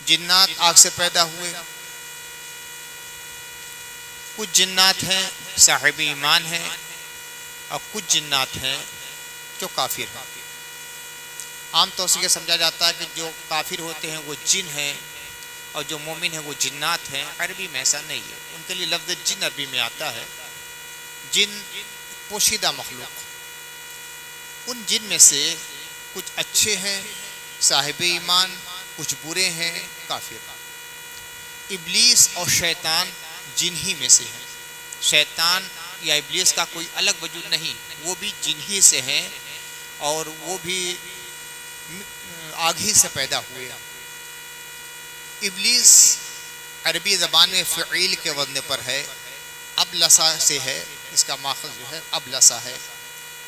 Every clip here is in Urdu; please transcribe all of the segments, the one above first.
جنات آگ سے پیدا ہوئے، کچھ جنات ہیں صاحب ایمان ہیں، اور کچھ جنات ہیں جو کافر ہیں۔ عام طور سے یہ سمجھا جاتا ہے کہ جو کافر ہوتے ہیں وہ جن ہیں اور جو مومن ہیں وہ جنات ہیں۔ عربی میں ایسا نہیں ہے، ان کے لیے لفظ جن عربی میں آتا ہے۔ جن پوشیدہ مخلوق، ان جن میں سے کچھ اچھے ہیں صاحب ایمان، کچھ برے ہیں کافر۔ ابلیس اور شیطان جن ہی میں سے ہیں۔ شیطان یا ابلیس کا کوئی الگ وجود نہیں، وہ بھی جن ہی سے ہیں اور وہ بھی آگ ہی سے پیدا ہوئے۔ ابلیس عربی زبان میں فعیل کے وزن پر ہے، ابلسا سے ہے، اس کا ماخذ جو ہے ابلسا ہے،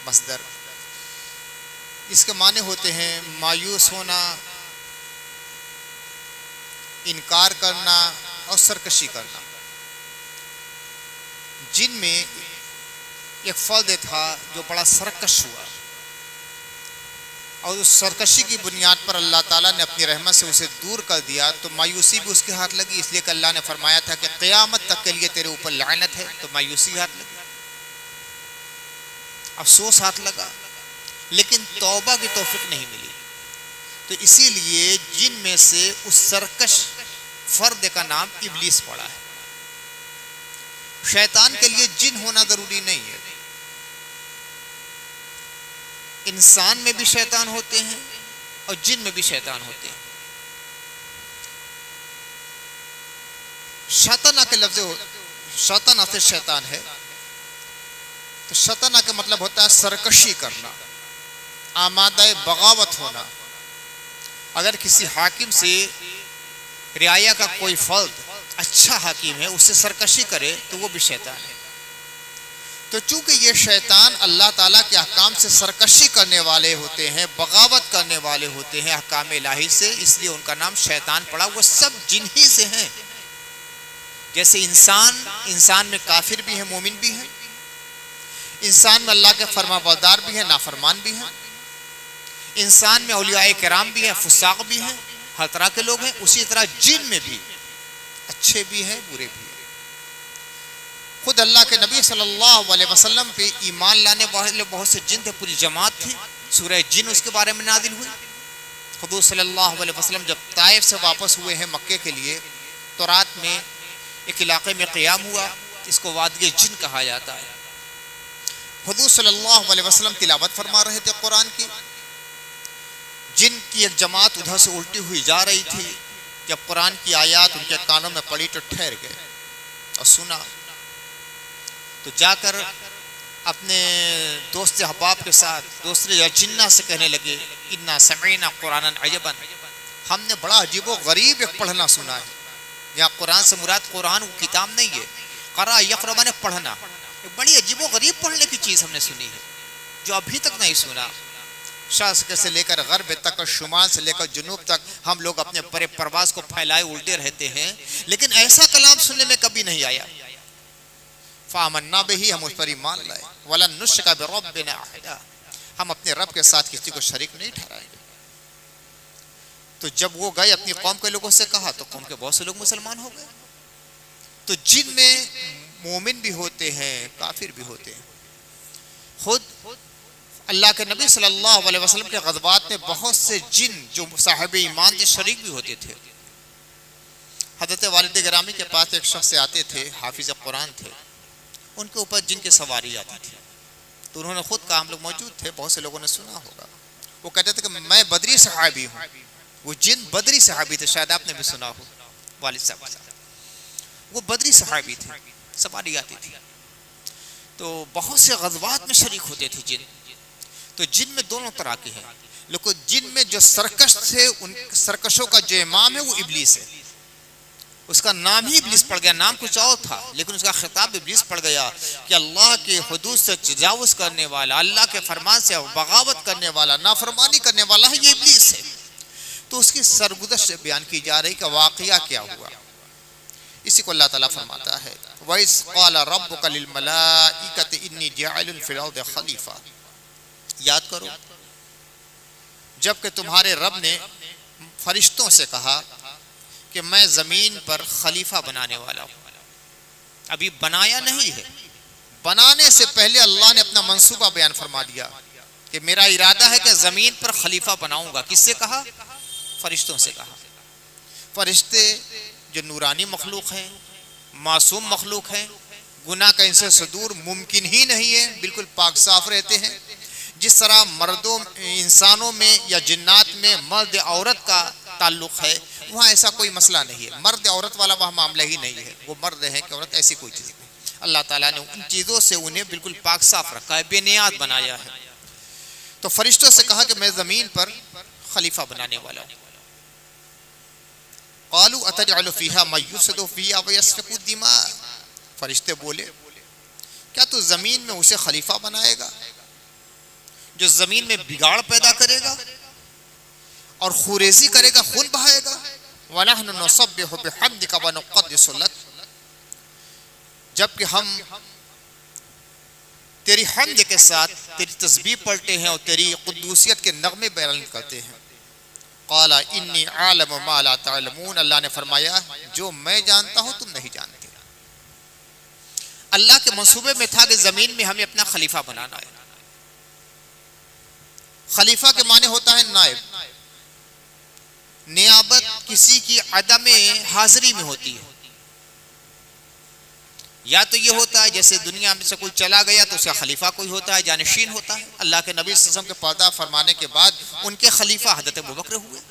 مصدر، اس کے معنی ہوتے ہیں مایوس ہونا، انکار کرنا اور سرکشی کرنا۔ جن میں ایک فرد تھا جو بڑا سرکش ہوا، اور اس سرکشی کی بنیاد پر اللہ تعالیٰ نے اپنی رحمت سے اسے دور کر دیا، تو مایوسی بھی اس کے ہاتھ لگی، اس لیے کہ اللہ نے فرمایا تھا کہ قیامت تک کے لیے تیرے اوپر لعنت ہے، تو مایوسی ہاتھ لگی، افسوس ہاتھ لگا، لیکن توبہ کی توفیق نہیں ملی۔ تو اسی لیے جن میں سے اس سرکش فرد کا نام ابلیس پڑا ہے۔ شیطان کے لیے جن ہونا ضروری نہیں ہے، انسان میں بھی شیطان ہوتے ہیں اور جن میں بھی شیطان ہوتے ہیں۔ شیطانہ کے لفظ شیطانہ سے شیطان ہے، تو شیطانہ کا مطلب ہوتا ہے سرکشی کرنا، آمادہ بغاوت ہونا۔ اگر کسی حاکم سے رعایا کا کوئی فرد اچھا حاکم ہے، اس سے سرکشی کرے تو وہ بھی شیطان ہے۔ تو چونکہ یہ شیطان اللہ تعالیٰ کے احکام سے سرکشی کرنے والے ہوتے ہیں، بغاوت کرنے والے ہوتے ہیں احکام الہی سے، اس لیے ان کا نام شیطان پڑا۔ وہ سب جن ہی سے ہیں۔ جیسے انسان میں کافر بھی ہیں، مومن بھی ہیں، انسان میں اللہ کے فرما بردار بھی ہیں، نافرمان بھی ہیں، انسان میں اولیاء کرام بھی ہیں، فساق بھی ہیں، ہر طرح کے لوگ ہیں۔ اسی طرح جن میں بھی اچھے بھی ہیں، برے بھی ہیں۔ خود اللہ کے نبی صلی اللہ علیہ وسلم پہ ایمان لانے والے بہت سے جن تھے، پوری جماعت تھی۔ سورہ جن اس کے بارے میں نازل ہوئی۔ حضور صلی اللہ علیہ وسلم جب طائف سے واپس ہوئے ہیں مکے کے لیے، تو رات میں ایک علاقے میں قیام ہوا، اس کو وادی جن کہا جاتا ہے۔ حضور صلی اللہ علیہ وسلم تلاوت فرما رہے تھے قرآن کی، جن کی ایک جماعت ادھر سے الٹی ہوئی جا رہی تھی۔ جب قرآن کی آیات ان کے کانوں میں پڑی تو ٹھہر گئے اور سنا، تو جا کر اپنے دوست احباب کے ساتھ دوسرے جنہ سے کہنے لگے، انا سمعنا قرآنا عجبا، ہم نے بڑا عجیب و غریب ایک پڑھنا سنا ہے۔ یہاں قرآن سے مراد قرآن وہ کتاب نہیں ہے، قرأ یقرأ نے پڑھنا، ایک بڑی عجیب و غریب پڑھنے کی چیز ہم نے سنی ہے جو ابھی تک نہیں سنا۔ شرق سے لے کر غرب تک اور شمال سے لے کر جنوب تک ہم لوگ اپنے پرے پرواز کو پھیلائے الٹے رہتے ہیں، لیکن ایسا کلام سننے میں کبھی نہیں آیا۔ فآمنا بہ، ہم اس پر ایمان لائے، ولن نشرک بربنا احدا، ہم اپنے رب کے ساتھ کسی کو شریک نہیں ٹھہرائیں گے۔ تو جب وہ گئے اپنی قوم کے لوگوں سے کہا، تو قوم کے بہت سے لوگ مسلمان ہو گئے۔ تو جن میں مومن بھی ہوتے ہیں، کافر بھی ہوتے ہیں۔ خود اللہ کے نبی صلی اللہ علیہ وسلم کے غزوات میں بہت سے جن جو صاحب ایمان کے شریک بھی ہوتے تھے۔ حضرت والد گرامی کے پاس ایک شخص آتے تھے، حافظ قرآن تھے، ان کے اوپر جن کی سواری آتی تھی، تو انہوں نے خود کہا، ہم لوگ موجود تھے، بہت سے لوگوں نے سنا ہوگا، وہ کہتے تھے کہ میں بدری صحابی ہوں۔ وہ جن بدری صحابی تھے، شاید آپ نے بھی سنا ہو، والد صاحب وہ بدری صحابی تھے، سواری آتی تھی، تو بہت سے غزوات میں شریک ہوتے تھے جن۔ تو جن میں دونوں طرح کے ہیں، لیکن جن میں جو سرکش تھے، ان سرکشوں کا جو امام ہے وہ ابلیس ہے۔ اس کا نام ہی ابلیس پڑ گیا، نام کچھ اور تھا لیکن اس کا خطاب ابلیس پڑ گیا کہ اللہ کے حدود سے تجاوز کرنے والا، اللہ کے فرمان سے بغاوت کرنے والا، نافرمانی کرنے والا ہے، یہ ابلیس ہے۔ تو اس کی سرگزشت بیان کی جا رہی کہ واقعہ کیا ہوا۔ اسی کو اللہ تعالیٰ فرماتا ہے، وَإِذْ قَالَ رَبُّكَ لِلْمَلَائِكَةِ إِنِّي جَاعِلٌ فِي الْأَرْضِ خَلِيفَةً، یاد کرو جب کہ تمہارے رب نے فرشتوں سے کہا کہ میں زمین پر خلیفہ بنانے والا ہوں. ابھی بنایا نہیں ہے، بنانے سے پہلے اللہ نے اپنا منصوبہ بیان فرما دیا کہ میرا ارادہ ہے کہ زمین پر خلیفہ بناؤں گا. کس سے کہا؟ فرشتوں سے کہا. فرشتے جو نورانی مخلوق ہیں، معصوم مخلوق ہیں، گناہ کا ان سے صدور ممکن ہی نہیں ہے، بالکل پاک صاف رہتے ہیں. جس طرح مردوں انسانوں میں یا جنات میں مرد عورت کا تعلق ہے، وہاں ایسا کوئی مسئلہ نہیں ہے. مرد عورت والا وہاں معاملہ ہی نہیں ہے. وہ مرد ہے کہ عورت، ایسی کوئی چیز نہیں. اللہ تعالیٰ نے ان چیزوں سے انہیں بالکل پاک صاف رکھا ہے، بے نیاز بنایا ہے. تو فرشتوں سے کہا کہ میں زمین پر خلیفہ بنانے والا ہوں. قالوا اتجعل فيها من يفسد فيها ويسفك الدماء. فرشتے بولے کیا تو زمین میں اسے خلیفہ بنائے گا جو زمین میں بگاڑ پیدا کرے گا اور خوریزی کرے گا، خون بہائے گا؟ وَنَحْنُ نُسَبِّحُ بِحَمْدِكَ وَنُقَدِّسُ لَكَ، جبکہ ہم تیری حمد کے ساتھ تیری تسبیح پڑھتے ہیں اور تیری قدوسیت کے نغمے بیان کرتے ہیں. قال انی عالم ما لا تعلمون، اللہ نے فرمایا جو میں جانتا ہوں تم نہیں جانتے. اللہ کے منصوبے میں تھا کہ زمین میں ہمیں اپنا خلیفہ بنانا ہے. خلیفہ کے معنی ہوتا ہے نائب. نیابت کسی کی عدم حاضری میں ہوتی ہے. یا تو یہ ہوتا ہے جیسے دنیا میں سے کوئی چلا گیا تو اس کا خلیفہ کوئی ہوتا ہے، جانشین ہوتا ہے. اللہ کے نبی صلی اللہ علیہ وسلم کے پردہ فرمانے کے بعد ان کے خلیفہ حضرت ابوبکر ہوئے.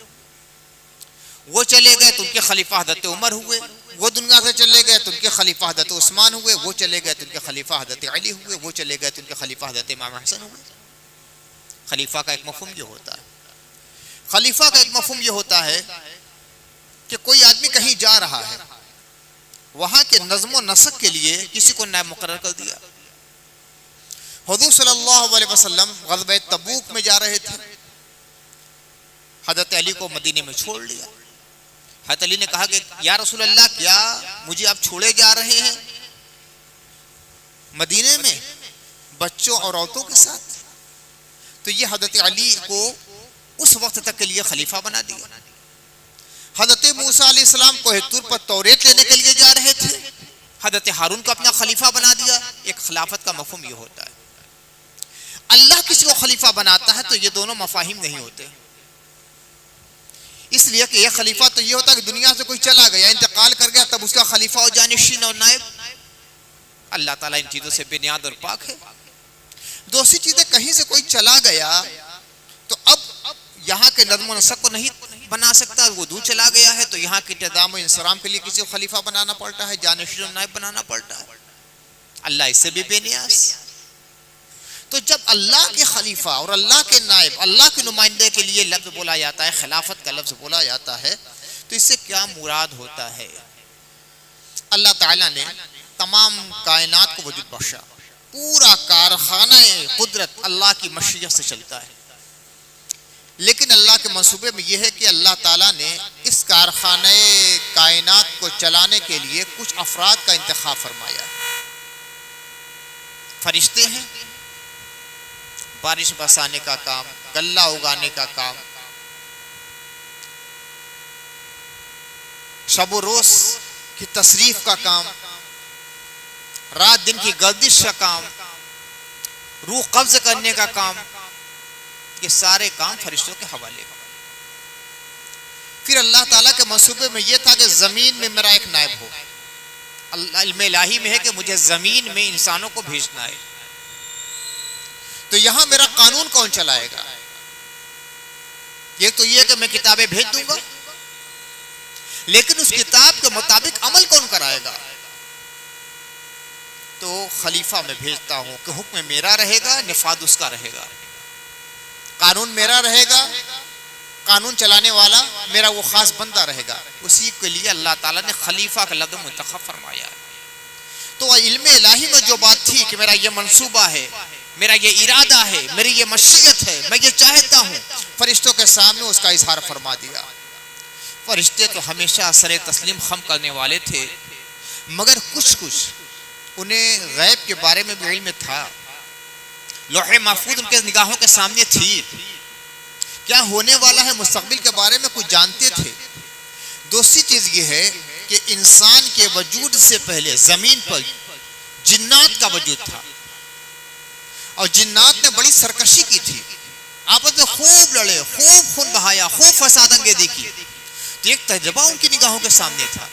وہ چلے گئے تو ان کے خلیفہ حضرت عمر ہوئے. وہ دنیا سے چلے گئے تو ان کے خلیفہ حضرت عثمان ہوئے. وہ چلے گئے تو ان کے خلیفہ حضرت علی ہوئے. وہ چلے گئے تو ان کے خلیفہ حضرت امام حسن ہوئے. خلیفہ کا ایک مفہوم یہ ہوتا ہے. خلیفہ کا ایک مفہوم یہ ہوتا ہے کہ کوئی آدمی کہیں جا رہا ہے، وہاں کے نظم و نسق کے لیے کسی کو نائب مقرر کر دیا. حضور صلی اللہ علیہ وسلم غزوہ تبوک میں جا رہے تھے، حضرت علی کو مدینے میں چھوڑ لیا. حضرت علی نے کہا کہ یا رسول اللہ کیا مجھے آپ چھوڑے جا رہے ہیں مدینے میں بچوں اور عورتوں کے ساتھ؟ تو یہ حضرت علی کو اس وقت تک کے لیے خلیفہ بنا دیا. حضرت موسیٰ علیہ السلام کوہ طور پر توریت لینے کے لیے جا رہے تھے، حضرت ہارون کو اپنا خلیفہ بنا دیا. ایک خلافت کا مفہوم یہ ہوتا ہے. اللہ کسی کو خلیفہ بناتا ہے تو یہ دونوں مفاہیم نہیں ہوتے. اس لیے کہ یہ خلیفہ تو یہ ہوتا ہے کہ دنیا سے کوئی چلا گیا، انتقال کر گیا، تب اس کا خلیفہ اور جانشین اور نائب. اللہ تعالیٰ ان چیزوں سے بے نیاز اور پاک ہے. دوسری چیزیں کہیں سے کوئی چلا گیا تو اب یہاں کے نظم و نسق کو نہیں بنا سکتا. وہ دور چلا گیا ہے تو یہاں کے انتظام و انصرام کے لیے کسی کو خلیفہ بنانا پڑتا ہے، جانشین و نائب بنانا پڑتا ہے. اللہ اس سے بھی بے نیاز. تو جب اللہ کے خلیفہ اور اللہ کے نائب، اللہ کے نمائندے کے لیے لفظ بولا جاتا ہے، خلافت کا لفظ بولا جاتا ہے، تو اس سے کیا مراد ہوتا ہے؟ اللہ تعالیٰ نے تمام کائنات کو وجود بخشا. پورا کارخانہ قدرت اللہ کی مشیت سے چلتا ہے. لیکن اللہ کے منصوبے میں یہ ہے کہ اللہ تعالیٰ نے اس کارخانہ کائنات کو چلانے کے لیے کچھ افراد کا انتخاب فرمایا. فرشتے ہیں، بارش برسانے کا کام، غلہ اگانے کا کام، شب و روز کی تصریف کا کام، رات دن کی گردش کا کام، روح قبض کرنے کا کام. یہ سارے کام فرشتوں کے حوالے. پھر اللہ تعالیٰ کے منصوبے میں یہ تھا کہ زمین میں میرا ایک نائب ہو. علم الہی میں ہے کہ مجھے زمین میں انسانوں کو بھیجنا ہے. تو یہاں میرا قانون کون چلائے گا؟ یہ تو یہ کہ میں کتابیں بھیج دوں گا، لیکن اس کتاب کے مطابق عمل کون کرائے گا؟ تو خلیفہ میں بھیجتا ہوں کہ حکم میرا رہے گا، نفاذ اس کا رہے گا. قانون میرا رہے گا، قانون چلانے والا میرا وہ خاص بندہ رہے گا. اسی کے لیے اللہ تعالیٰ نے خلیفہ کا لفظ منتخب فرمایا. تو علم الہی میں جو بات تھی کہ میرا یہ منصوبہ ہے، میرا یہ ارادہ ہے، میری یہ مشیت ہے، میں یہ چاہتا ہوں، فرشتوں کے سامنے اس کا اظہار فرما دیا. فرشتے تو ہمیشہ سر تسلیم خم کرنے والے تھے، مگر کچھ انہیں غیب کے بارے میں بھی علم تھا. لوح محفوظ ان کے نگاہوں کے سامنے تھی. کیا ہونے والا ہے مستقبل کے بارے میں کچھ جانتے تھے، دوسری چیز یہ ہے کہ انسان کے وجود سے پہلے زمین پر جنات کا وجود تھا، اور جنات نے بڑی سرکشی کی تھی، آپس میں خوب لڑے، خوب خون بہایا، خوب فساد انگیزی کی. تو ایک تجربہ ان کی نگاہوں کے سامنے تھا.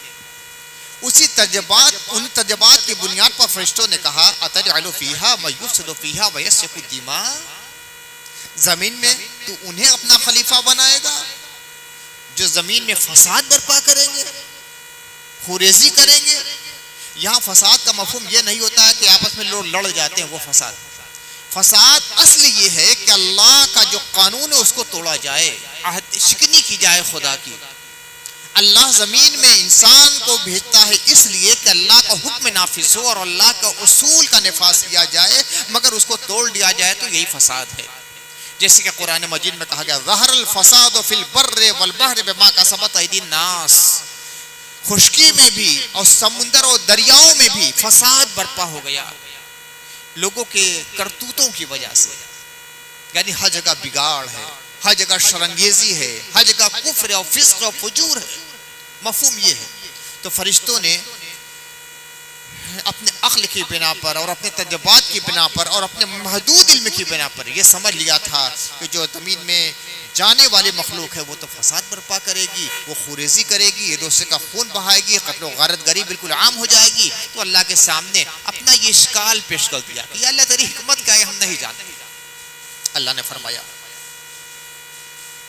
ان تجربات کی بنیاد پر فرشتوں نے کہا اتجعل فیہا من یفسد فیہا ویسفک الدماء، زمین میں تو انہیں اپنا خلیفہ بنائے گا جو زمین میں فساد برپا کریں گے، خوریزی کریں گے. یہاں فساد کا مفہوم یہ نہیں ہوتا ہے کہ آپس میں لوگ لڑ جاتے ہیں، وہ فساد اصل یہ ہے کہ اللہ کا جو قانون ہے اس کو توڑا جائے، عہد شکنی کی جائے خدا کی. اللہ زمین میں انسان کو بھیجتا ہے اس لیے کہ اللہ کا حکم نافذ ہو اور اللہ کا اصول کا نفاذ کیا جائے، مگر اس کو توڑ دیا جائے تو یہی فساد ہے. جیسے کہ قرآن مجید میں کہا گیا ظہر الفساد فی البر والبحر بما کسبت ایدی الناس، خشکی میں بھی اور سمندر اور دریاؤں میں بھی فساد برپا ہو گیا لوگوں کے کرتوتوں کی وجہ سے. یعنی ہر جگہ بگاڑ ہے، ہر جگہ شرنگیزی ہے، ہر جگہ کفر اور فسق اور فجور ہے. مفہوم یہ ہے. تو فرشتوں نے اپنے عقل کی بنا پر اور اپنے تجربات کی بنا پر اور اپنے محدود علم کی بنا پر یہ سمجھ لیا تھا کہ جو زمین میں جانے والی مخلوق ہے وہ تو فساد برپا کرے گی، وہ خوریزی کرے گی، ایک دوسرے کا خون بہائے گی، قتل و غارت گری بالکل عام ہو جائے گی. تو اللہ کے سامنے اپنا یہ اشکال پیش کر دیا کہ یا اللہ تیری حکمت کیا ہے، ہم نہیں جانتے. اللہ نے فرمایا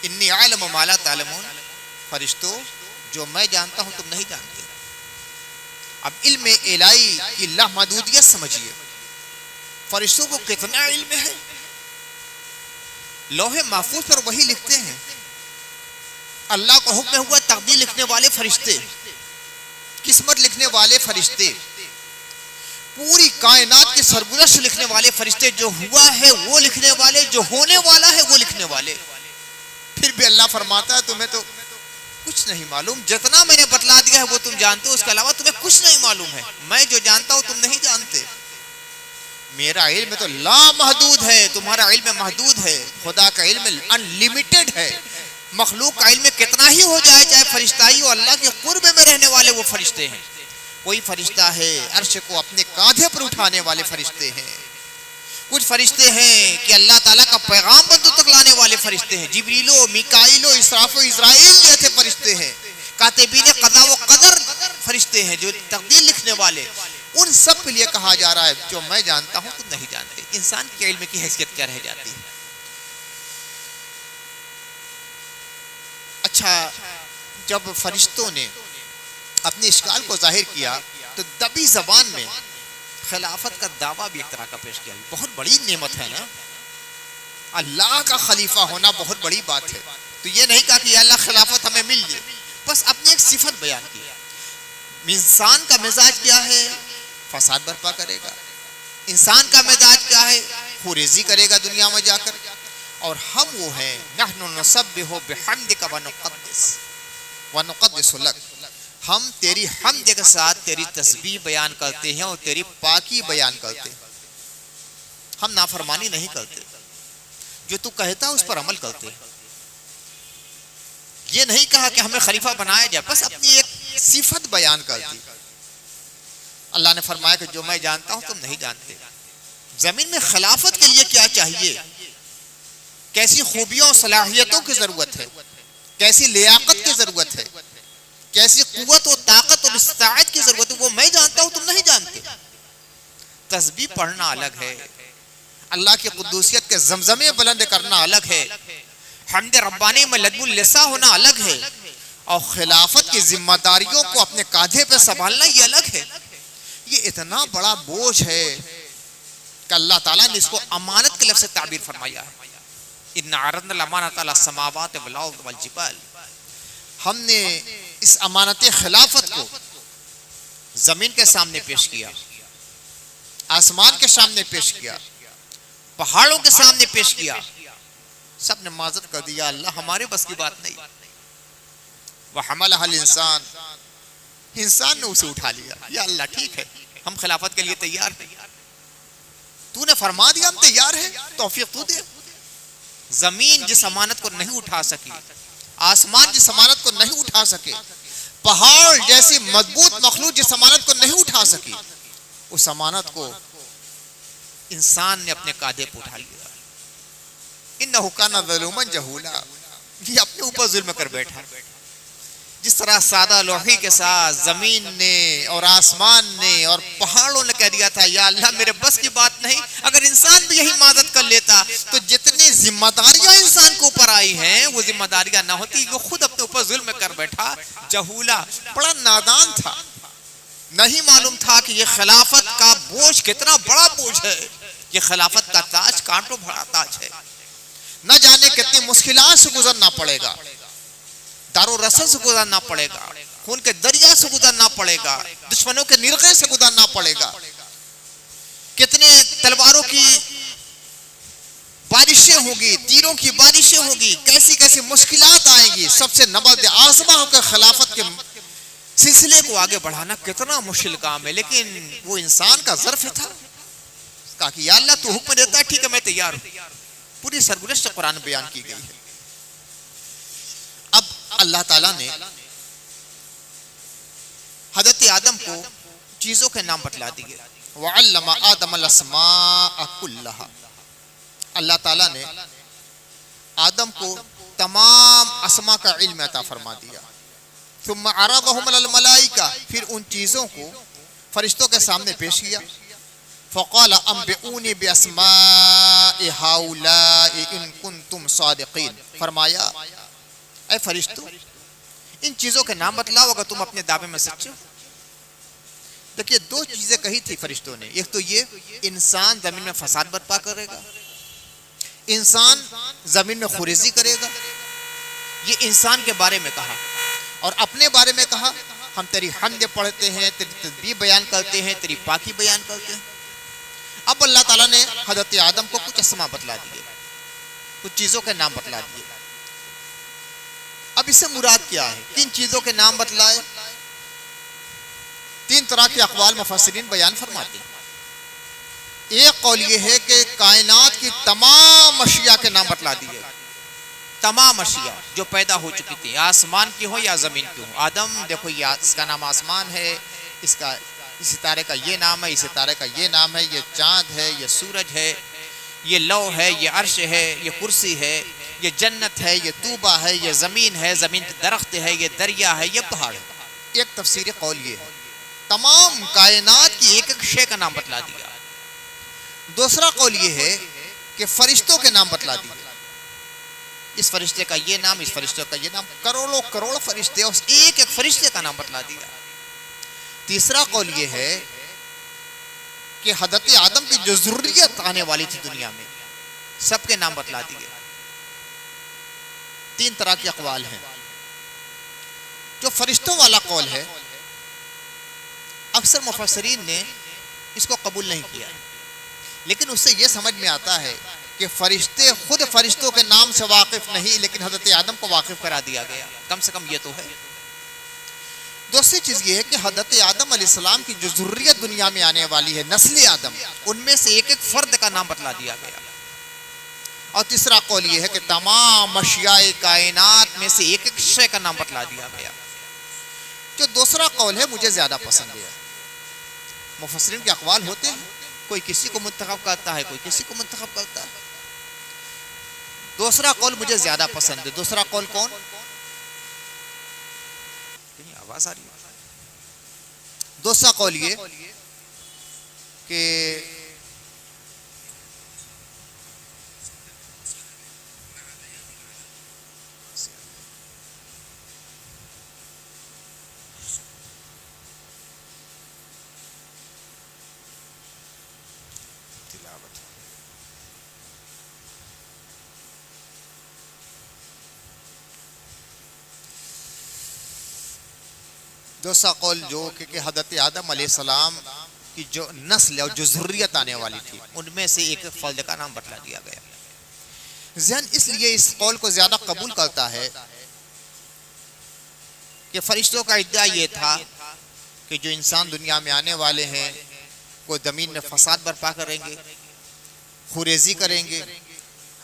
انی اعلم ما لا تعلمون، فرشتوں جو میں جانتا ہوں تم نہیں جانتے. اب علم الہی کی لامحدودیت سمجھیے. فرشتوں کو کتنا علم ہے. لوح محفوظ پر وہی لکھتے ہیں، اللہ کا حکم ہوا تقدیر لکھنے والے فرشتے، قسمت لکھنے والے فرشتے، پوری کائنات کی سرگزشت لکھنے والے فرشتے، جو ہوا ہے وہ لکھنے والے، جو ہونے والا ہے وہ لکھنے والے. پھر بھی اللہ فرماتا ہے تمہیں تو کچھ نہیں معلوم، جتنا میں نے بتلا دیا ہے وہ تم جانتے ہو، اس کے علاوہ تمہیں کچھ نہیں معلوم ہے. میں جو جانتا ہوں تم نہیں جانتے. میرا علم تو لامحدود ہے، تمہارا علم محدود ہے. خدا کا علم انلیمیٹڈ ہے. مخلوق کا علم کتنا ہی ہو جائے، چاہے فرشتہ ہی ہو، اللہ کے قرب میں رہنے والے وہ فرشتے ہیں. کوئی فرشتہ ہے عرش کو اپنے کاندھے پر اٹھانے والے فرشتے ہیں. کچھ فرشتے ہیں کہ اللہ تعالیٰ کا پیغام بندوں تک لانے والے فرشتے ہیں. جبریل و میکائیل و اسراف و اسرائیل جیسے فرشتے ہیں. کاتبین قضا و قدر فرشتے ہیں جو تقدیر لکھنے والے. ان سب کے لیے کہا جا رہا ہے جو میں جانتا ہوں تم نہیں جانتے. انسان کے علم کی حیثیت کیا رہ جاتی ہے. اچھا، جب فرشتوں نے اپنے اشکال کو ظاہر کیا تو دبی زبان میں خلافت کا دعویٰ بھی ایک طرح کا پیش کیا. بہت بڑی نعمت ہے نا، اللہ کا خلیفہ ہونا بہت بڑی بات ہے. تو یہ نہیں کہا کہ یا اللہ خلافت ہمیں مل جائے، بس اپنی ایک صفت بیان کی. انسان کا مزاج کیا ہے؟ فساد برپا کرے گا. انسان کا مزاج کیا ہے؟ خوریزی کرے گا دنیا میں جا کر. اور ہم وہ ہیں نحن نسبح بحمدک ونقدس لک، ہم تیری حمد کے ساتھ تیری تسبیح بیان کرتے ہیں اور تیری پاکی بیان کرتے ہیں. ہم نافرمانی نہیں کرتے، جو تو کہتا ہے اس پر عمل کرتے ہیں. یہ نہیں کہا کہ ہمیں خلیفہ بنایا جائے، بس اپنی ایک صفت بیان کر دی. اللہ نے فرمایا کہ جو میں جانتا ہوں تم نہیں جانتے. زمین میں خلافت کے لیے کیا چاہیے، کیسی خوبیوں اور صلاحیتوں کی ضرورت ہے، کیسی لیاقت کی ضرورت ہے، کیسی قوت و طاقت اور استطاعت کی ضرورت ہے، وہ میں جانتا ہوں تم نہیں جانتے. تسبیح پڑھنا الگ ہے، اللہ کی قدوسیت کے زمزمے بلند کرنا الگ ہے، حمد ربانی میں لدب اللسان ہونا الگ ہے، اور خلافت کی ذمہ داریوں کو اپنے کاندھے پہ سنبھالنا یہ الگ ہے. یہ اتنا بڑا بوجھ ہے کہ اللہ تعالیٰ نے اس کو امانت کے لفظ سے تعبیر فرمایا ہے. اِنَّ عَرَضْنَا الْأَمَانَةَ عَلَى السَّمَاوَاتِ وَالْأَرْضِ وَالْجِبَالِ، ہم نے اس امانت خلافت کو زمین کے سامنے پیش کیا، آسمان کے سامنے پیش کیا، پہاڑوں کے سامنے پیش کیا. سب نے معذرت کر دیا، اللہ ہمارے بس کی بات نہیں. وَحَمَلَهَا الْإِنسَانُ، انسان نے اسے اٹھا لیا. یا اللہ ٹھیک ہے، ہم خلافت کے لیے تیار ہیں، تو نے فرما دیا ہم تیار ہیں، توفیق تو دے. زمین جس امانت کو نہیں اٹھا سکی، آسمان جس امانت کو نہیں اٹھا سکے، پہاڑ جیسی مضبوط مخلوق جس امانت کو نہیں اٹھا سکی، اس امانت کو انسان نے اپنے کاندھے پہ اٹھا لیا۔ انہ کان ظلوما جہولا، یہ اپنے اوپر ظلم کر بیٹھا۔ جس طرح سادہ لوحی کے ساتھ زمین نے اور آسمان نے اور پہاڑوں نے کہہ دیا تھا یا اللہ میرے بس کی بات نہیں، اگر انسان بھی یہی مدد کر لیتا تو جتنی ذمہ داریاں انسان کو اوپر آئی ہیں وہ ذمہ داریاں نہ ہوتی، وہ خود اپنے اوپر ظلم کر بیٹھا۔ جہولا، بڑا نادان تھا، نہیں معلوم تھا کہ یہ خلافت کا بوجھ کتنا بڑا بوجھ ہے، یہ خلافت کا تاج کانٹوں بھرا تاج ہے، نہ جانے کتنی مشکلات سے گزرنا پڑے گا، دار و رسل سے گزرنا پڑے گا، خون کے دریا سے گزرنا پڑے گا، دشمنوں کے نرغے سے گزرنا پڑے گا، کتنے تلواروں کی بارشیں ہوگی، تیروں کی بارشیں ہوگی، کیسی کیسی مشکلات آئیں گی۔ سب سے نبض آزما ہو کر خلافت کے سلسلے کو آگے بڑھانا کتنا مشکل کام ہے، لیکن وہ انسان کا ظرف تھا، کہا کہ یا اللہ تو حکم دیتا ہے ٹھیک ہے میں تیار ہوں۔ پوری سرگزشت قرآن بیان کی گئی ہے۔ اب اللہ تعالیٰ نے حضرت آدم کو چیزوں کے نام بتلا دیے۔ وَعَلَّمَ آدَمَ الْأَسْمَاءَ كُلَّهَا، اللہ تعالیٰ نے آدم کو تمام اسماء کا علم عطا فرما دیا۔ ثُمَّ عَرَضَهُمْ عَلَى الْمَلَائِكَةِ، پھر ان چیزوں کو فرشتوں کے سامنے پیش کیا۔ فَقَالَ أَنبِئُونِي بِأَسْمَاءِ هَؤُلَاءِ إِن كُنتُمْ صَادِقِينَ، فرمایا اے فرشتوں ان چیزوں کے نام بتلاؤ اگر تم اپنے دعوے میں سچے ہو۔ دیکھیے دو چیزیں کہی تھی فرشتوں نے، ایک تو یہ انسان زمین میں فساد برپا کرے گا، انسان زمین میں خوریزی کرے گا، یہ انسان کے بارے میں کہا، اور اپنے بارے میں کہا ہم تیری حمد پڑھتے ہیں، تیری تسبیح بیان کرتے ہیں، تیری پاکی بیان کرتے ہیں۔ اب اللہ تعالیٰ نے حضرت آدم کو کچھ اسماء بتلا دیے، کچھ چیزوں کے نام بتلا دیے۔ اب اس سے مراد کیا ہے؟ کن چیزوں کے نام بتلائے؟ تین طرح کے اقوال مفسرین بیان فرماتے ہیں۔ ایک قول یہ ہے کہ کائنات کی تمام اشیاء کے نام بتلا دیے، تمام اشیاء جو پیدا ہو چکی تھی، آسمان کی ہو یا زمین کی ہو۔ آدم دیکھو یہ اس کا نام آسمان ہے، اس ستارے کا یہ نام ہے، اس ستارے کا یہ نام ہے، یہ چاند ہے، یہ سورج ہے، یہ لو ہے، یہ عرش ہے، یہ کرسی ہے، یہ جنت ہے، یہ طوبہ ہے، یہ زمین ہے، زمین کے درخت ہے، یہ دریا ہے، یہ پہاڑ ہے۔ ایک تفسیری قول یہ ہے، تمام کائنات کی ایک ایک شے کا نام بتلا دیا۔ دوسرا قول یہ ہے کہ فرشتوں کے نام بتلا دیے، اس فرشتے کا یہ نام، اس فرشتے کا یہ نام، کروڑوں کروڑ فرشتے، اس ایک ایک فرشتے کا نام بتلا دیا۔ تیسرا قول یہ ہے کہ حضرت آدم کی جو ذریت آنے والی تھی دنیا میں سب کے نام بتلا دیے۔ تین طرح کے اقوال ہیں۔ جو فرشتوں والا قول ہے اکثر مفسرین نے اس کو قبول نہیں کیا، لیکن اس سے یہ سمجھ میں آتا ہے کہ فرشتے خود فرشتوں کے نام سے واقف نہیں، لیکن حضرت آدم کو واقف کرا دیا گیا، کم سے کم یہ تو ہے۔ دوسری چیز یہ ہے کہ حضرت آدم علیہ السلام کی جو ذریت دنیا میں آنے والی ہے، نسل آدم، ان میں سے ایک ایک فرد کا نام بتلا دیا گیا۔ اور تیسرا قول یہ ہے کہ تمام اشیاء کائنات میں سے ایک ایک شے کا نام بتلا دیا گیا۔ جو دوسرا قول ہے مجھے زیادہ پسند ہے۔ مفسرین کے اقوال ہوتے ہیں، کوئی کسی کو منتخب کرتا ہے، کوئی کسی کو منتخب کرتا ہے۔ دوسرا قول مجھے زیادہ پسند ہے۔ دوسرا قول کون؟ آواز آ رہی ہے؟ دوسرا قول یہ کہ دوسرا قول جو کہ حضرت آدم علیہ السلام کی جو نسل اور جو ذریت آنے والی تھی ان میں سے ایک فرد کا نام بتلا دیا گیا۔ ذہن اس لیے اس قول کو زیادہ قبول کرتا ہے کہ فرشتوں کا ادعا یہ تھا کہ جو انسان دنیا میں آنے والے ہیں وہ زمین میں فساد برپا کریں گے، خوریزی کریں گے،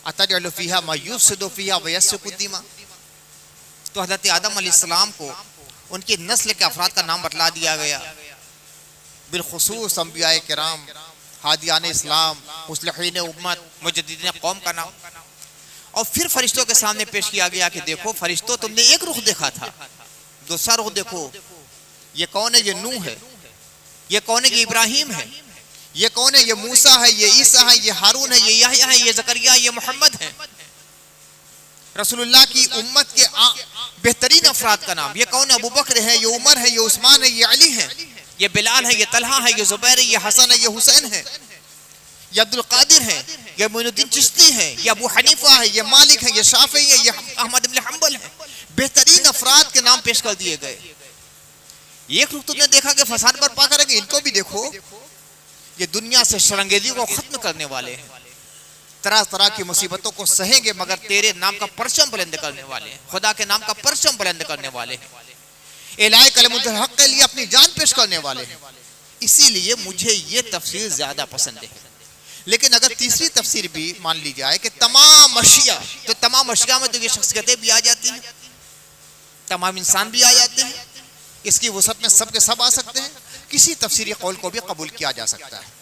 أَتَجْعَلُ فِيهَا مَن يُفْسِدُ فِيهَا وَيَسْفِكُ الدِّمَاءَ۔ تو حضرت آدم علیہ السلام کو ان کی نسل کے افراد کا نام بتلا دیا گیا، بالخصوص انبیاء کرام، ہادیان اسلام، مصلحین امت، مجددین قوم کا نام، اور پھر فرشتوں کے سامنے پیش کیا گیا کہ دیکھو فرشتوں، تم نے ایک رخ دیکھا تھا، دوسرا رخ دیکھو، یہ کون ہے؟ یہ نوح ہے، یہ کون ہے؟ یہ ابراہیم ہے، یہ کون ہے؟ یہ موسیٰ ہے، یہ عیسیٰ ہے، یہ ہارون ہے، یہ یحییٰ ہے، یہ زکریا، یہ محمد ہے۔ رسول اللہ کی امت کے بہترین افراد کا نام، یہ کون ہے؟ ابو بکر ہے، یہ عمر ہے، یہ عثمان ہے، یہ علی ہے، یہ بلال ہے، یہ طلحہ ہے، یہ زبیر ہے، یہ حسن ہے، یہ حسین ہے، یہ عبد القادر ہے، یہ معین الدین چشتی ہے، یہ ابو حنیفہ ہے، یہ مالک ہے، یہ شافعی ہے، یہ احمد بن حنبل ہے۔ بہترین افراد کے نام پیش کر دیے گئے۔ ایک رخ تم نے دیکھا کہ فساد برپا کریں گے، ان کو بھی دیکھو، یہ دنیا سے شرنگیزی کو ختم کرنے والے ہیں، طرح طرح کی مصیبتوں کو سہیں گے مگر تیرے نام کا پرچم بلند کرنے والے ہیں، خدا کے نام کا پرچم بلند کرنے والے ہیں، اعلاء کلمۃ الحق کے لیے اپنی جان پیش کرنے والے ہیں۔ اسی لیے مجھے یہ تفسیر زیادہ پسند ہے۔ لیکن اگر تیسری تفسیر بھی مان لی جائے کہ تمام اشیاء، تو تمام اشیاء میں تو یہ شخصیتیں بھی آ جاتی ہیں، تمام انسان بھی آ جاتے ہیں، اس کی وسعت میں سب کے سب آ سکتے ہیں، کسی تفسیری قول کو بھی قبول کیا جا سکتا ہے۔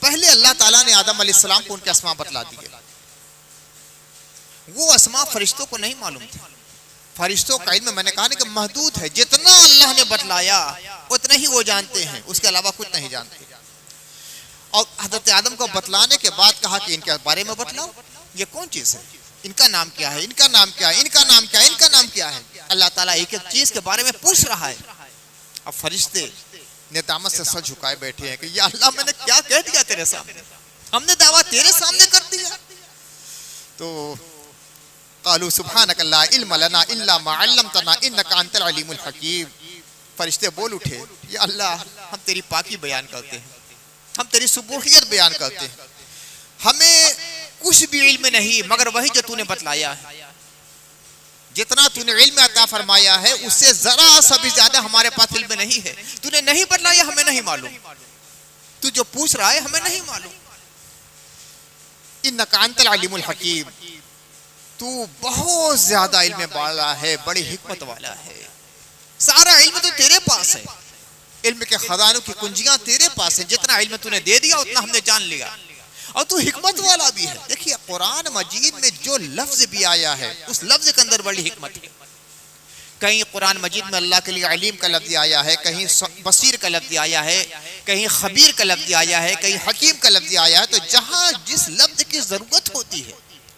پہلے اللہ تعالیٰ نے آدم علیہ السلام کو ان کے اسماء بتلا دیے، وہ اسماء فرشتوں کو نہیں معلوم تھے۔ فرشتوں کا علم میں نے کہا نا کہ محدود ہے، جتنا اللہ نے بتلایا اتنا ہی وہ جانتے ہیں، اس کے علاوہ کچھ نہیں جانتے۔ اور حضرت آدم کو بتلانے کے بعد کہا کہ ان کے بارے میں بتلاؤ، یہ کون چیز ہے، ان کا نام کیا ہے، ان کا نام کیا ہے، ان کا نام کیا ہے، ان کا نام کیا ہے۔ اللہ تعالیٰ ایک ایک چیز کے بارے میں پوچھ رہا ہے۔ اب فرشتے ندامت سے سر جھکائے بیٹھے ہیں کہ یا اللہ میں نے کیا کہہ دیا تیرے سامنے، ہم نے دعویٰ تیرے سامنے کر دیا۔ تو قالوا سبحانک لا علم لنا الا ما علمتنا انک انت العلیم الحکیم، فرشتے بول اٹھے یا اللہ ہم تیری پاکی بیان کرتے ہیں، ہم تیری سبوحیت بیان کرتے ہیں، ہمیں کچھ بھی علم نہیں مگر وہی جو تو نے بتلایا ہے، جتنا تو نے علم عطا فرمایا ہے اس سے ذرا سا بھی زیادہ ہمارے پاس علم نہیں ہے، تو نے نہیں بتلایا، ہمیں نہیں معلوم، تو جو پوچھ رہا ہے ہمیں نہیں معلوم۔ انک انت العلیم الحکیم، تو بہت زیادہ علم والا ہے، بڑی حکمت والا ہے، سارا علم تو تیرے پاس ہے، علم کے خزانوں کی کنجیاں تیرے پاس ہیں، جتنا علم تو نے دے دیا اتنا ہم نے جان لیا، اور تو حکمت والا بھی ہے۔ دیکھیے قرآن مجید میں جو لفظ بھی آیا ہے اس لفظ کے اندر بڑی حکمت ہے۔ کہیں قرآن مجید میں اللہ کے لیے علیم کا لفظ آیا ہے، کہیں بصیر کا لفظ آیا ہے، کہیں خبیر کا لفظ آیا ہے، کہیں حکیم کا لفظ آیا ہے، تو جہاں جس لفظ کی ضرورت ہوتی ہے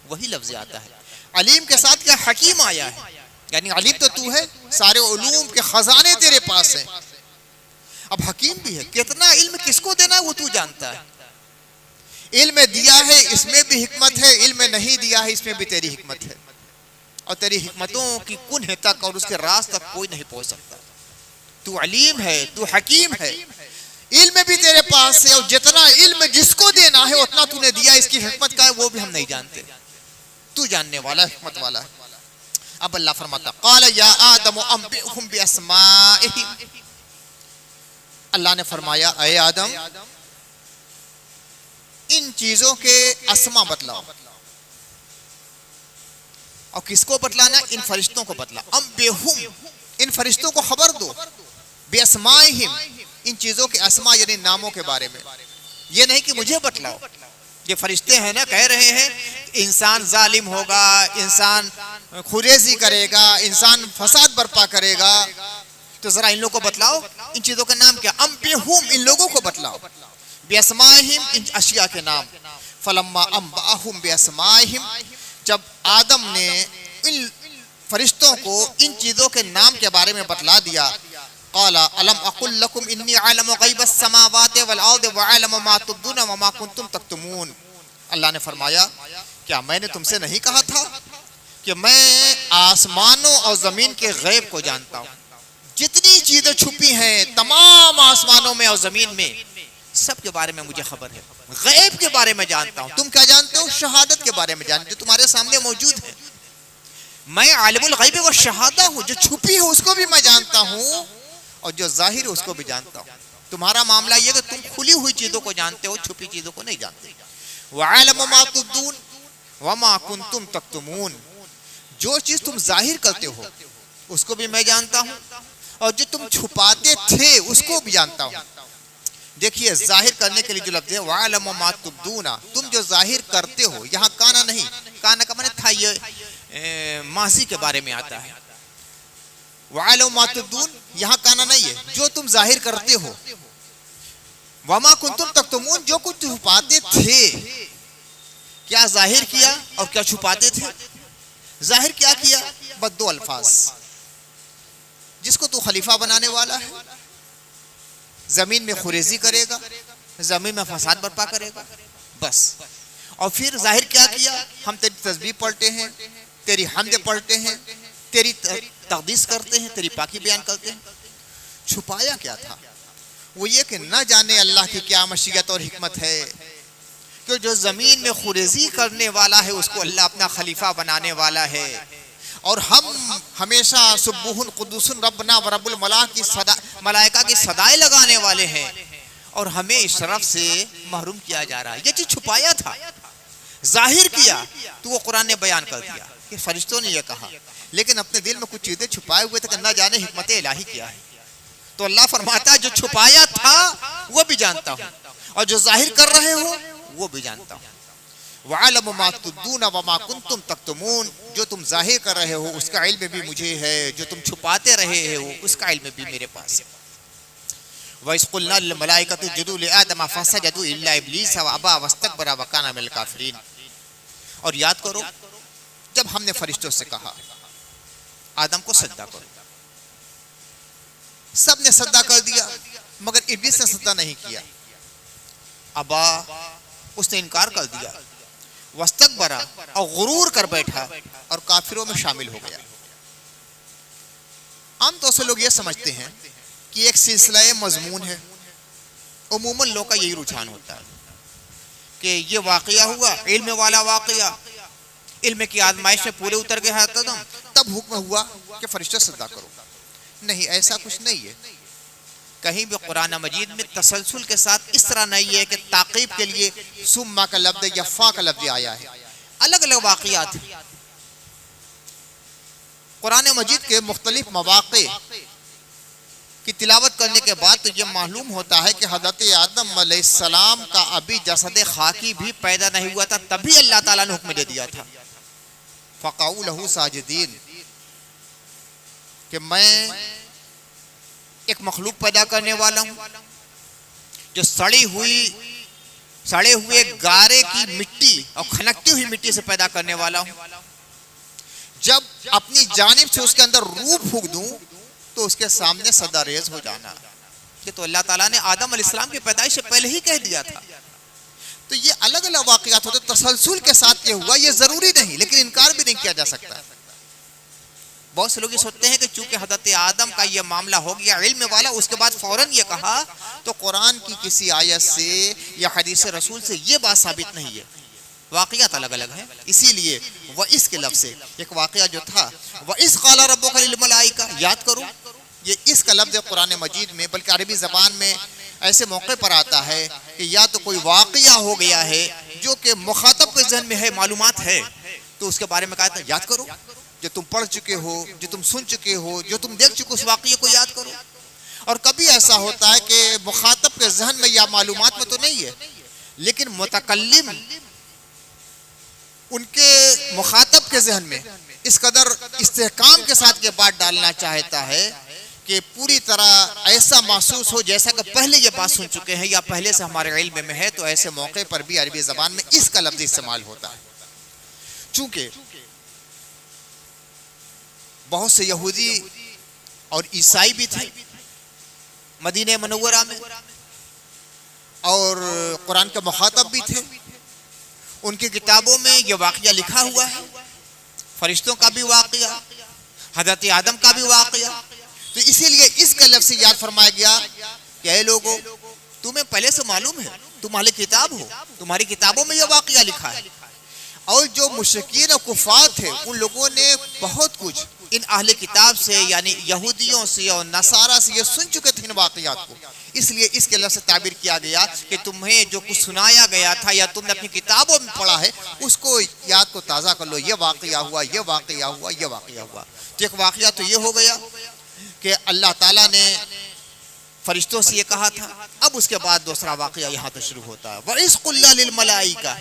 وہی لفظ آتا ہے۔ علیم کے ساتھ کیا حکیم آیا ہے، یعنی علیم تو ہے، سارے علوم کے خزانے تیرے پاس ہیں، اب حکیم بھی ہے، کتنا علم کس کو دینا ہے وہ تو جانتا ہے، علم دیا ہے اس میں بھی حکمت ہے، علم نہیں دیا ہے اس میں بھی تیری حکمت ہے، اور تیری حکمتوں کی کنہ تک اور اس کے راز تک کوئی نہیں پہنچ سکتا۔ تو علیم ہے، تو حکیم ہے، علم بھی تیرے پاس ہے، اور جتنا علم جس کو دینا ہے اتنا تو نے دیا، اس کی حکمت کا ہے وہ بھی ہم نہیں جانتے، تو جاننے والا حکمت والا ہے۔ اب اللہ فرماتا قال یا آدم انبئهم باسمائهم، اللہ نے فرمایا اے آدم ان چیزوں کے اسما بتلاؤ، اور کس کو بتلانا؟ ان فرشتوں کو بتلا، انبئهم ان فرشتوں کو خبر دو، باسمائهم ان چیزوں کے اسما یعنی ناموں کے بارے میں، یہ نہیں کہ مجھے بتلاؤ، یہ فرشتے ہیں نا کہہ رہے ہیں انسان ظالم ہوگا، انسان خوریزی کرے گا، انسان فساد برپا کرے گا، تو ذرا ان لوگوں کو بتلاؤ ان چیزوں کا نام کیا، انبئهم ان لوگوں کو بتلاؤ، باسمائهم ان اشیاء کے نام، فلما انبأهم باسمائهم جب آدم نے ان فرشتوں کو ان چیزوں کے نام کے بارے میں بتلا دیا، قال الم اقل لكم انی اعلم غیب السماوات والارض واعلم ما تبدون وما کنتم تکتمون، اللہ نے فرمایا کیا میں نے تم سے نہیں کہا تھا کہ میں آسمانوں اور زمین کے غیب کو جانتا ہوں، جتنی چیزیں چھپی ہیں تمام آسمانوں میں اور زمین میں سب کے بارے میں مجھے خبر ہے، غیب کے بارے میں جانتا ہوں۔ تم کیا جانتے ہو؟ شہادت کے بارے میں جانتے ہو، تمہارے سامنے موجود ہے، میں عالم الغیب و شہادہ ہوں، جو چھپی ہے اس کو بھی میں جانتا ہوں اور جو ظاہر ہے اس کو بھی جانتا ہوں۔ تمہارا معاملہ یہ کہ تم کھلی ہوئی چیزوں کو جانتے ہو، چھپی چیزوں کو نہیں جانتے۔ وَعَلَمُ مَا تُبْدُونَ وَمَا كُنْتُمْ تَكْتُمُونَ جو چیز تم ظاہر کرتے ہو اس کو بھی میں جانتا ہوں، اور جو تم چھپاتے تھے اس کو بھی جانتا ہوں۔ دیکھیے ظاہر کرنے کے لیے جو لفظ ہے وَعَلَمُ مَا تُبْدُونَ، تم جو ظاہر کرتے ہو، یہاں کانا نہیں، کانا کا معنی تھا، یہ ماضی کے بارے میں آتا ہے۔ وَعَلَمُ مَا تُبْدُونَ یہاں کانا نہیں ہے، جو تم ظاہر کرتے ہو۔ وَمَا كُنْتُمْ تَكْتُمُونَ جو کچھ چھپاتے تھے، کیا ظاہر کیا اور کیا چھپاتے تھے؟ ظاہر کیا کیا؟ بس دو الفاظ، جس کو تو خلیفہ بنانے والا ہے، زمین میں خوریزی کرے گا، زمین میں فساد برپا کرے گا، بس۔ اور پھر ظاہر کیا کیا؟ ہم تیری تسبیح پڑھتے ہیں، تیری حمد پڑھتے ہیں، تیری تقدیس کرتے ہیں، تیری پاکی بیان کرتے ہیں۔ چھپایا کیا تھا؟ وہ یہ کہ نہ جانے اللہ کی کیا مشیت اور حکمت ہے کہ جو زمین میں خوریزی کرنے والا ہے اس کو اللہ اپنا خلیفہ بنانے والا ہے، اور ہم ہمیشہ سبوح قدوس ربنا و رب الملائکہ کی صدائے لگانے والے ہیں، اور ہمیں اس شرف سے محروم کیا جا رہا ہے۔ یہ چیز چھپایا تھا، ظاہر کیا تو وہ قرآن نے بیان کر دیا کہ فرشتوں نے یہ کہا، لیکن اپنے دل میں کچھ چیزیں چھپائے ہوئے تھے کہ نہ جانے حکمت الہی کیا ہے۔ تو اللہ فرماتا ہے جو چھپایا تھا وہ بھی جانتا ہوں، اور جو ظاہر کر رہے ہو وہ بھی جانتا ہوں۔ وَعَلَمُ مَا تُبْدُونَ وَمَا كُنْتُمْ تَكْتُمُونَ جو تم ظاہر کر رہے ہو اس کا علم بھی مجھے ہے، جو تم چھپاتے رہے ہو اس کا علم بھی میرے پاس ہے۔ وَإِذْ قُلْنَا لِلْمَلَائِكَةِ اسْجُدُوا لِآدَمَ فَسَجَدُوا إِلَّا إِبْلِيسَ وَأَبَى وَاسْتَكْبَرَ وَكَانَ مِنَ الْكَافِرِينَ۔ اور یاد کرو جب ہم نے فرشتوں سے کہا آدم کو سجدہ کرو، سب نے سجدہ کر دیا مگر ابلیس نے سجدہ نہیں کیا، ابا اس نے انکار کر دیا، واستکبر اور غرور کر بیٹھا اور کافروں میں شامل ہو گیا۔ عام طور سے لوگ یہ سمجھتے ہیں کہ ایک سلسلہ مضمون ہے، عموماً لوگ کا یہی رجحان ہوتا ہے کہ یہ واقعہ ہوا، علم والا واقعہ، علم کی آزمائش میں پورے اتر گئے آدم، تب حکم ہوا کہ فرشتہ سجدہ کرو۔ نہیں، ایسا کچھ نہیں ہے، کہیں بھی قرآن مجید میں تسلسل کے ساتھ اس طرح نہیں ہے کہ تعقیب کے لیے ثم کا لفظ یا فا کا لفظ آیا ہے، الگ الگ واقعات ہیں۔ قرآن مجید کے مختلف مواقع کی تلاوت کرنے کے بعد تو یہ معلوم ہوتا ہے کہ حضرت آدم علیہ السلام کا ابھی جسد خاکی بھی پیدا نہیں ہوا تھا، تبھی اللہ تعالیٰ نے حکم دے دیا تھا فَقَعُوا لَهُ سَاجِدِينَ کہ میں ایک مخلوق پیدا کرنے والا ہوں جو سڑے ہوئے گارے کی مٹی اور کھنکتی ہوئی مٹی سے پیدا کرنے والا ہوں، جب اپنی جانب سے اس کے اندر روح پھونک دوں تو اس کے سامنے صدا ریز ہو جانا۔ کہ تو اللہ تعالیٰ نے آدم علیہ السلام کی پیدائش سے پہلے ہی کہہ دیا تھا۔ تو یہ الگ الگ واقعات ہوتے، تسلسل کے ساتھ یہ ہوا، یہ ضروری نہیں، لیکن انکار بھی نہیں کیا جا سکتا۔ بہت سے لوگ یہ سوچتے ہیں کہ چونکہ حضرت آدم کا یہ معاملہ ہو گیا علم والا، اس کے بعد فوراً یہ کہا، تو قرآن کی کسی آیت سے یا حدیث رسول سے یہ بات ثابت نہیں ہے، واقعات الگ الگ ہیں۔ اسی لیے وَإِذْ کے لفظ سے ایک واقعہ جو تھا وَإِذْ قَالَ رَبُّكَ لِلْمَلَائِكَةِ، یاد کرو یہ اس کا لفظ قرآن مجید میں بلکہ عربی زبان میں ایسے موقع پر آتا ہے کہ یا تو کوئی واقعہ ہو گیا ہے جو کہ مخاطب کے ذہن میں ہے، معلومات ہے، تو اس کے بارے میں کہا تھا یاد کرو، جو تم پڑھ چکے ہو، جو تم سن چکے ہو، جو تم دیکھ چکے اس واقعے کو یاد کرو۔ اور کبھی ایسا ہوتا ہے کہ مخاطب کے ذہن میں یا معلومات میں تو نہیں ہے، لیکن متکلم ان کے مخاطب کے ذہن میں اس قدر استحکام کے ساتھ یہ بات ڈالنا چاہتا ہے کہ پوری طرح ایسا محسوس ہو جیسا کہ پہلے یہ بات سن چکے ہیں یا پہلے سے ہمارے علم میں ہے، تو ایسے موقع پر بھی عربی زبان میں اس کا لفظ استعمال ہوتا ہے۔ چونکہ بہت سے یہودی اور عیسائی بھی تھے مدینہ منورہ میں، اور قرآن کے مخاطب بھی تھے، ان کی کتابوں میں یہ واقعہ لکھا ہوا ہے، فرشتوں کا بھی واقعہ، حضرت آدم کا بھی واقعہ۔ تو اسی لیے اس کا لفظ یاد فرمایا گیا کہ اے لوگو تمہیں پہلے سے معلوم ہے، تم اہل کتاب ہو، تمہاری کتابوں میں یہ واقعہ لکھا ہے۔ اور جو مشرکین و کفار تھے ان لوگوں نے بہت کچھ ان اہل کتاب سے یعنی یہودیوں سے اور نصارہ سے یہ سن چکے تھے ان واقعات کو، اس لیے اس کے لفظ سے تعبیر کیا گیا کہ تمہیں جو کچھ سنایا گیا تھا یا تم نے اپنی کتابوں میں پڑھا ہے اس کو یاد کو تازہ کر لو، یہ واقعہ ہوا، یہ واقعہ ہوا، یہ واقعہ ہوا۔ تو ایک واقعہ تو یہ ہو گیا کہ اللہ تعالیٰ نے فرشتوں سے یہ کہا تھا۔ اب اس کے بعد دوسرا واقعہ یہاں تو شروع ہوتا ہے، وَإِذْ قُلْنَا لِلْمَلَائِكَةِ،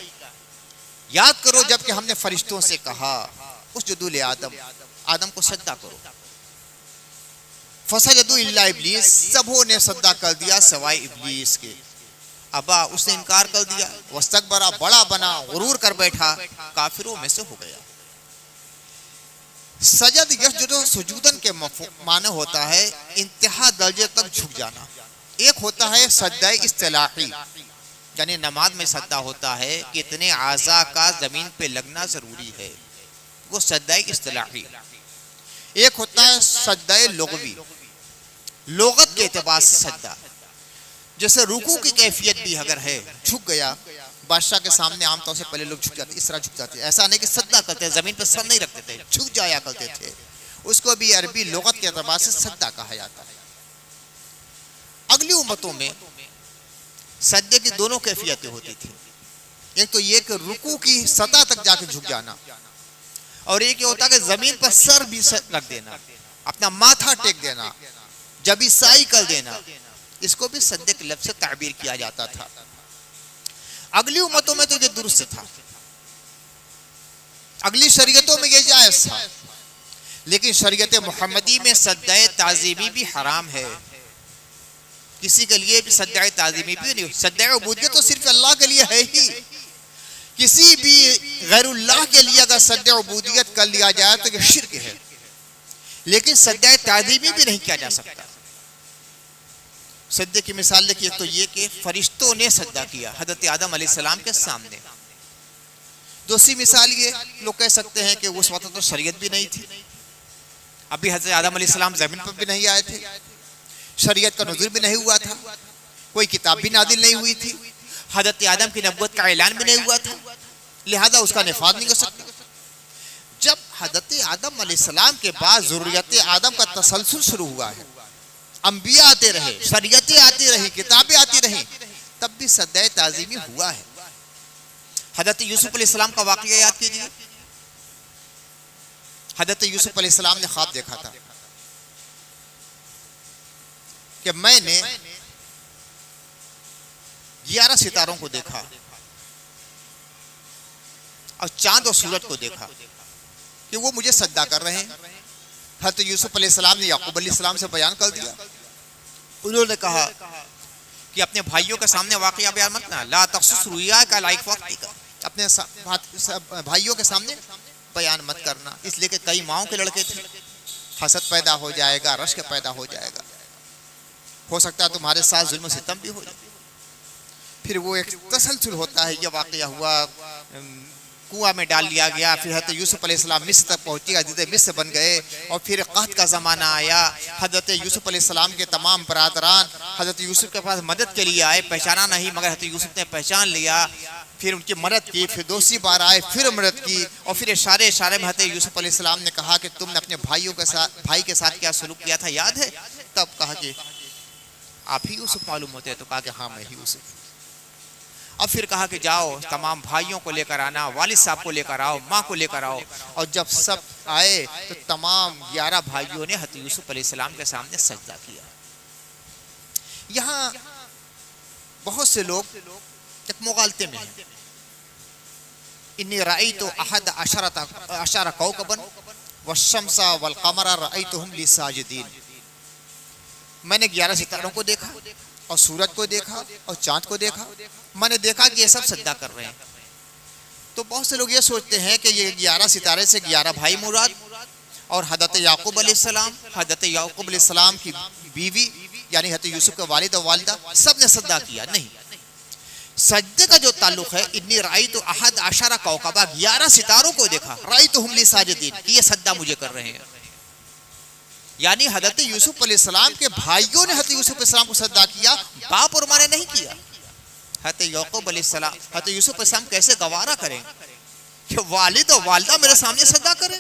یاد کرو جب کہ ہم نے فرشتوں سے کہا اسجدوا لآدم، آدم کو سجدہ کرو، فسجدوا الا ابلیس، سبوں نے سجدہ کر دیا سوائے ابلیس کے، ابا، اس نے انکار کر دیا، واستکبر، بڑا بنا، غرور کر بیٹھا، کافروں میں سے ہو گیا۔ سجد یسجد سجودن کے معنی ہوتا ہے انتہا درجے تک جھک جانا۔ ایک ہوتا ہے سجدہ اصطلاحی، یعنی نماز میں سجدہ ہوتا ہے کہ اتنے اعضاء کا زمین پہ لگنا ضروری ہے، وہ سجدہ اصطلاحی۔ ایک ہوتا ہے سجدہ لغوی، لغت کے اعتبار سے سجدہ، جیسے رکوع کی کیفیت بھی اگر ہے، جھک گیا، بادشاہ کے سامنے عام طور سے پہلے لوگ جھک جاتے، اس طرح جھک جاتے، ایسا نہیں کہ سجدہ کرتے، زمین پہ سر نہیں رکھتے تھے، جھک جایا کرتے تھے، اس کو بھی عربی لغت کے اعتبار سے سجدہ کہا جاتا ہے۔ اگلی امتوں میں سجدے کی دونوں کیفیتیں ہوتی تھی، ایک تو یہ کہ رکوع کی سطح تک جا کے جھک جانا، اور ایک یہ ہوتا کہ زمین پر سر بھی رکھ دینا، اپنا ماتھا ٹیک دینا، جبھی سائی کر دینا، اس کو بھی سجدے کے لفظ سے تعبیر کیا جاتا تھا۔ اگلی امتوں میں تو یہ درست تھا، اگلی شریعتوں میں یہ جائز تھا، لیکن شریعت محمدی میں سجدہ تعظیمی بھی حرام ہے، کسی کے لیے بھی سجدہ تعظیمی بھی نہیں۔ سجدہ عبودیت تو صرف اللہ کے لیے ہے ہی، کسی بھی غیر اللہ کے لیے اگر سجدہ عبودیت کر لیا جائے تو یہ شرک ہے، لیکن سجدہ تعظیمی بھی نہیں کیا جا سکتا۔ سجدے کی مثال دیکھیے، تو یہ کہ فرشتوں نے سجدہ کیا حضرت آدم علیہ السلام کے سامنے۔ دوسری مثال یہ لوگ کہہ سکتے ہیں کہ اس وقت تو شریعت بھی نہیں تھی، ابھی حضرت آدم علیہ السلام زمین پر بھی نہیں آئے تھے، شریعت کا نزول بھی نہیں ہوا تھا، کوئی کتاب بھی نازل نہیں ہوئی تھی، حضرت آدم کی نبوت کا اعلان بھی نہیں ہوا تھا، لہذا اس کا نفاذ نہیں ہو سکتا۔ جب حضرت آدم علیہ السلام کے بعد ذریت آدم کا تسلسل شروع ہوا ہے، انبیاء آتے رہے، شریعتیں آتی رہی، کتابیں آتی رہیں، تب بھی سجدہ تعظیمی ہوا ہے۔ حضرت یوسف علیہ السلام کا واقعہ یاد کیجیے، حضرت یوسف علیہ السلام نے خواب دیکھا تھا کہ میں نے 11 ستاروں کو دیکھا اور چاند اور سورج کو دیکھا کہ وہ مجھے سجدہ کر رہے ہیں۔ حضرت یوسف علیہ السلام نے یعقوب علیہ السلام سے بیان کر دیا، انہوں نے کہا کہ اپنے بھائیوں کے سامنے واقعہ بیان مت کرنا، لا تقصص رؤیاک علی اخوتک، اپنے بھائیوں کے سامنے بیان مت کرنا، اس لیے کہ کئی ماؤں کے لڑکے تھے، حسد پیدا ہو جائے گا، رشک پیدا ہو جائے گا، ہو سکتا ہے تمہارے ساتھ ظلم و ستم بھی ہو جائے۔ پھر وہ ایک تسلسل ہوتا ہے، یہ واقعہ ہوا، کنواں میں ڈال لیا گیا، پھر حضرت یوسف علیہ السلام مصر تک پہنچے، عزیز مصر بن گئے، اور پھر قحط کا زمانہ آیا، حضرت یوسف علیہ السلام کے تمام برادران حضرت یوسف کے پاس مدد کے لیے آئے، پہچانا نہیں مگر حضرت یوسف نے پہچان لیا، پھر ان کی مدد کی، پھر دوسری بار آئے، پھر مدد کی، اور پھر اشارے میں حضرت یوسف علیہ السلام نے کہا کہ تم نے اپنے بھائی کے ساتھ کیا سلوک کیا تھا یاد ہے؟ تب کہا کہ آپ ہی یوسف معلوم ہوتے ہیں، تو کہا کہ ہاں میں ہی یوسف۔ اب پھر کہا کہ جاؤ تمام بھائیوں کو لے کر آنا، والد صاحب کو لے کر آؤ، ماں کو لے کر آؤ، اور جب سب آئے تو تمام 11 بھائیوں نے حضرت یوسف علیہ السلام کے سامنے سجدہ کیا۔ یہاں بہت سے لوگ ایک مغالطے میں ہیں، انی رأیت احد عشر کوكبا والشمس والقمر رأیتهم لی ساجدین، میں نے 11 ستاروں کو دیکھا اور سورج کو دیکھا اور چاند کو دیکھا، میں نے دیکھا کہ یہ سب سجدہ کر رہے ہیں۔ تو بہت سے لوگ یہ سوچتے ہیں کہ یہ 11 ستارے سے 11 بھائی مراد، اور حضرت یعقوب علیہ السلام کی بیوی یعنی حضرت یوسف کے والد اور والدہ سب نے سجدہ کیا۔ نہیں، سجدے کا جو تعلق ہے، انی رأیت احد عشر کوكبا، 11 ستاروں کو دیکھا، رأیتهم لی ساجدین، کہ یہ سجدہ مجھے کر رہے ہیں، یعنی حضرت یوسف علیہ السلام کے بھائیوں نے حضرت یوسف علیہ السلام کو سجدہ کیا، باپ اور ماں نے نہیں کیا۔ حضرت یعقوب علیہ السلام، حضرت یوسف علیہ السلام کیسے گوارا کریں کہ والد اور والدہ میرے سامنے سجدہ کریں؟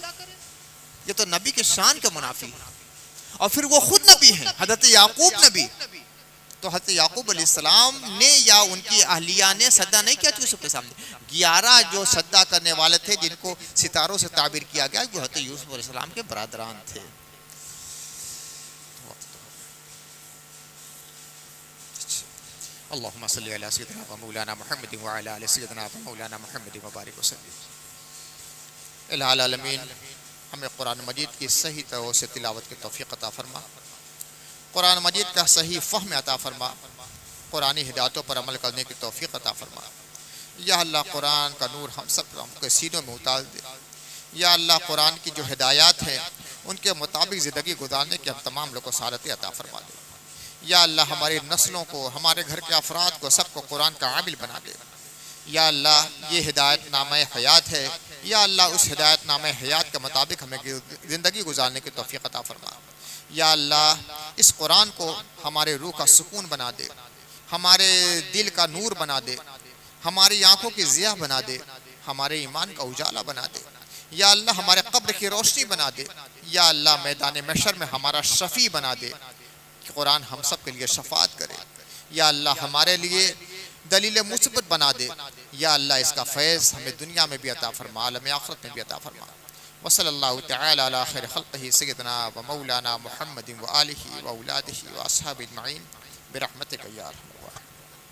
یہ تو نبی کے شان کے منافی ہے۔ اور پھر وہ خود نبی ہیں، حضرت یعقوب نبی، تو حضرت یعقوب علیہ السلام نے یا ان کی اہلیہ نے سجدہ نہیں کیا یوسف کے سامنے۔ 11 جو سجدہ کرنے والے تھے جن کو ستاروں سے تعبیر کیا گیا وہ حضرت یوسف علیہ السلام کے برادران تھے۔ اللہم صلی علی سیدنا و مولانا محمد وعلی آل سیدنا و مولانا محمد وبارک وسلم۔ الہ العالمین ہمیں قرآن مجید کی صحیح طرح سے تلاوت کی توفیق عطا فرما، قرآن مجید کا صحیح فہم عطا فرما، قرآنی ہدایتوں پر عمل کرنے کی توفیق عطا فرما۔ یا اللہ قرآن کا نور ہم سب کے سینوں میں اتار دے۔ یا اللہ قرآن کی جو ہدایات ہیں ان کے مطابق زندگی گزارنے کی ہم تمام لوگوں کو سعادت عطا فرما دے۔ یا اللہ ہماری نسلوں کو، ہمارے گھر کے افراد کو، سب کو قرآن کا عامل بنا دے۔ یا اللہ یہ ہدایت نامہ حیات ہے، یا اللہ اس ہدایت نامہ حیات کے مطابق ہمیں زندگی گزارنے کی توفیق عطا فرما۔ یا اللہ اس قرآن کو ہمارے روح کا سکون بنا دے، ہمارے دل کا نور بنا دے، ہماری آنکھوں کی ضیاء بنا دے، ہمارے ایمان کا اجالا بنا دے۔ یا اللہ ہمارے قبر کی روشنی بنا دے۔ یا اللہ میدان محشر میں ہمارا شفیع بنا دے کہ قرآن ہم سب کے لیے شفاعت کرے۔ یا اللہ ہمارے لیے دلیل مثبت بنا دے۔ یا اللہ اس کا فیض ہمیں دنیا میں بھی عطا فرما، عالم آخرت میں بھی عطا فرما۔ وصلی اللہ تعالی علی خیر خلقہ سیدنا و مولانا محمد و آلہ و اولادہ و اصحابہ اجمعین برحمتک یا ارحم الراحمین۔